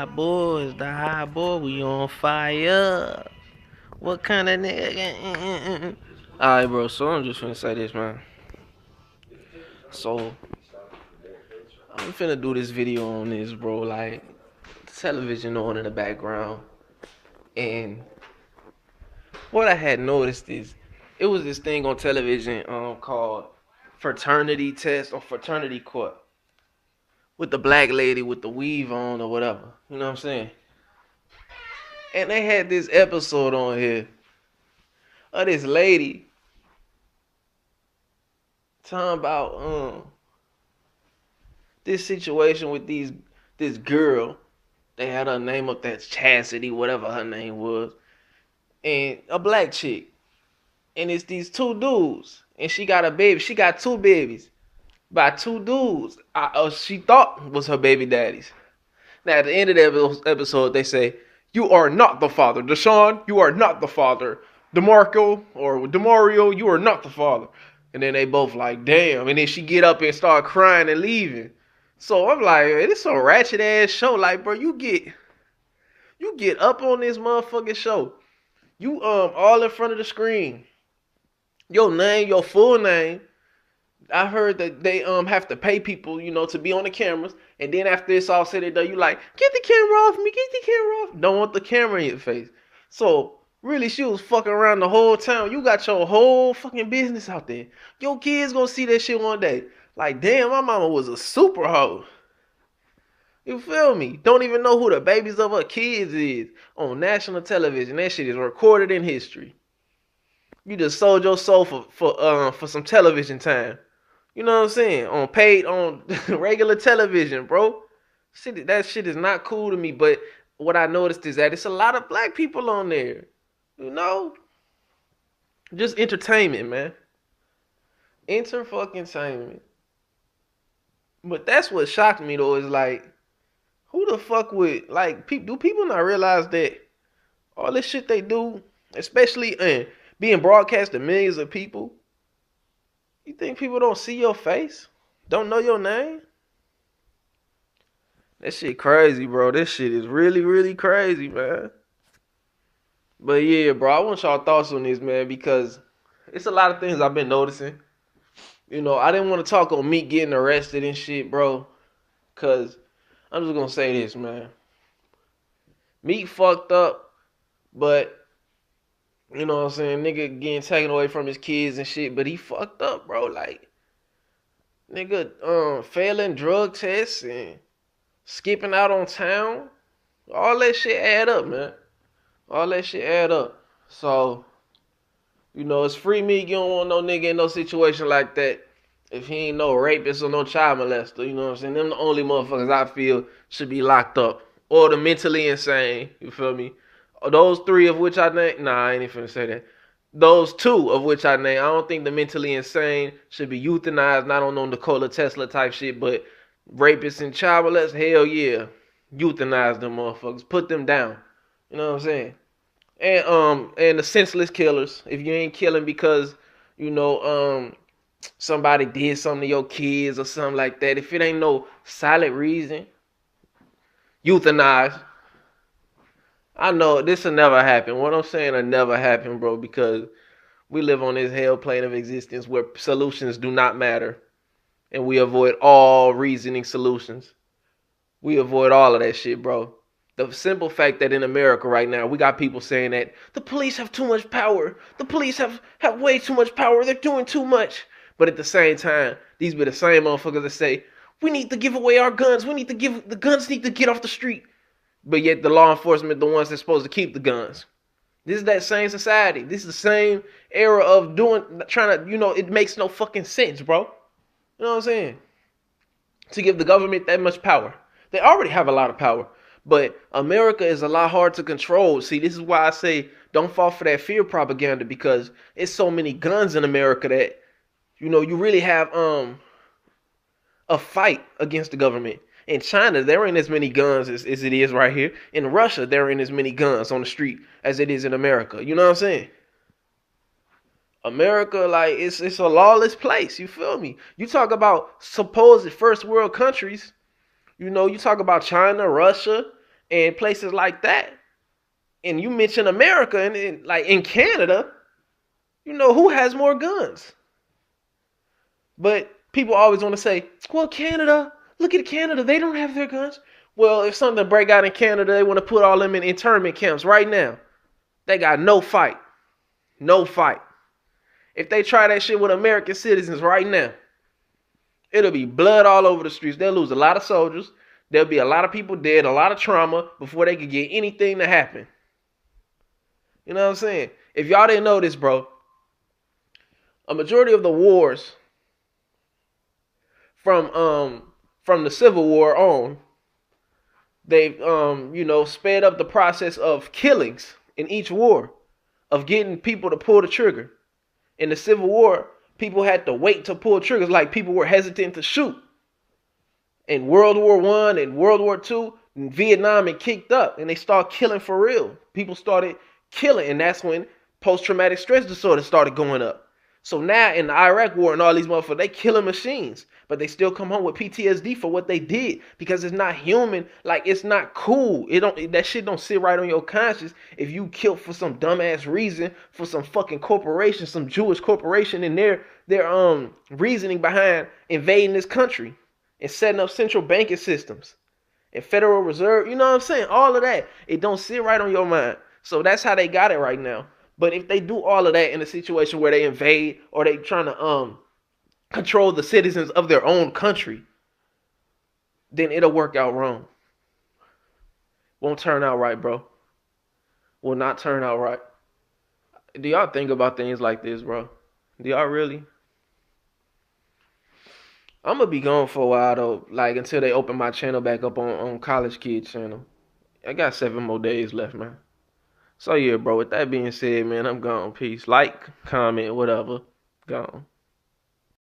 Boys, the high boy, we on fire. What kind of nigga? Alright, bro, so I'm just finna say this, man. So, I'm finna do this video on this, bro. Like, television on in the background. And what I had noticed is, it was this thing on television called Fraternity Test or Fraternity Court. With the black lady with the weave on or whatever. You know what I'm saying? And they had this episode on here of this lady talking about this situation with this girl. They had her name up there, Chastity, whatever her name was, and a black chick. And it's these two dudes, and she got a baby. She got two babies by two dudes. She thought was her baby daddies. Now at the end of the episode, they say, "You are not the father, Deshaun. You are not the father, DeMarco or Demario. You are not the father." And then they both like, "Damn!" And then she get up and start crying and leaving. So I'm like, man, this some ratchet ass show. Like, bro, you get up on this motherfucking show. You all in front of the screen. Your name, your full name. I heard that they have to pay people, to be on the cameras. And then after it's all said and done, you like, get the camera off me, get the camera off. Don't want the camera in your face. So really, she was fucking around the whole town. You got your whole fucking business out there. Your kids gonna see that shit one day. Like, damn, my mama was a super hoe. You feel me? Don't even know who the babies of her kids is on national television. That shit is recorded in history. You just sold your soul for some television time. You know what I'm saying? On regular television, bro. That shit is not cool to me. But what I noticed is that it's a lot of black people on there. You know? Just entertainment, man. Fucking-tainment. But that's what shocked me though, is like, who the fuck would, like, do people not realize that all this shit they do, especially being broadcast to millions of people, you think people don't see your face? Don't know your name? That shit crazy, bro. This shit is really, really crazy, man. But yeah, bro, I want y'all thoughts on this, man, because it's a lot of things I've been noticing. I didn't want to talk on Meek getting arrested and shit, bro, because I'm just going to say this, man. Meek fucked up, but, you know what I'm saying, nigga getting taken away from his kids and shit, but he fucked up, bro. Like, nigga failing drug tests and skipping out on town. All that shit add up, man. All that shit add up. So, it's free Meek. You don't want no nigga in no situation like that if he ain't no rapist or no child molester. You know what I'm saying? Them the only motherfuckers I feel should be locked up. Or the mentally insane. You feel me? Those three of which I name. Nah, I ain't even finna say that. Those two of which I name. I don't think the mentally insane should be euthanized. Not on no Nikola Tesla type shit, but rapists and child molesters, hell yeah. Euthanize them motherfuckers. Put them down. You know what I'm saying? And the senseless killers. If you ain't killing because, somebody did something to your kids or something like that. If it ain't no solid reason, euthanize. I know this will never happen. What I'm saying will never happen, bro, because we live on this hell plane of existence where solutions do not matter. And we avoid all reasoning solutions. We avoid all of that shit, bro. The simple fact that in America right now, we got people saying that the police have too much power. The police have way too much power. They're doing too much. But at the same time, these be the same motherfuckers that say, we need to give away our guns. The guns need to get off the street. But yet the law enforcement, the ones that's supposed to keep the guns. This is that same society. This is the same era of it makes no fucking sense, bro. You know what I'm saying? To give the government that much power. They already have a lot of power. But America is a lot hard to control. See, this is why I say don't fall for that fear propaganda, because it's so many guns in America that, you really have a fight against the government. In China, there ain't as many guns as it is right here. In Russia, there ain't as many guns on the street as it is in America. You know what I'm saying? America, like, it's a lawless place. You feel me? You talk about supposed first world countries. You talk about China, Russia, and places like that. And you mention America and like in Canada, you know who has more guns. But people always want to say, well, Canada, look at Canada, they don't have their guns. Well, if something break out in Canada, they want to put all them in internment camps right now. They got no fight. No fight. If they try that shit with American citizens right now, it'll be blood all over the streets. They'll lose a lot of soldiers. There'll be a lot of people dead, a lot of trauma before they could get anything to happen. You know what I'm saying? If y'all didn't know this, bro, a majority of the wars from the Civil War on, they've sped up the process of killings in each war, of getting people to pull the trigger. In the Civil War, people had to wait to pull triggers, like people were hesitant to shoot. In World War I and World War II, in Vietnam, it kicked up and they started killing for real. People started killing, and that's when post-traumatic stress disorder started going up. So now in the Iraq war and all these motherfuckers, they killing machines, but they still come home with PTSD for what they did because it's not human. Like, it's not cool. That shit don't sit right on your conscience if you killed for some dumbass reason for some fucking corporation, some Jewish corporation, and their reasoning behind invading this country and setting up central banking systems and Federal Reserve. You know what I'm saying? All of that, it don't sit right on your mind. So that's how they got it right now. But if they do all of that in a situation where they invade or they trying to control the citizens of their own country, then it'll work out wrong. Won't turn out right, bro. Will not turn out right. Do y'all think about things like this, bro? Do y'all really? I'm gonna be gone for a while though, like until they open my channel back up on College Kids channel. I got 7 more days left, man. So yeah, bro, with that being said, man, I'm gone. Peace. Like, comment, whatever. Gone.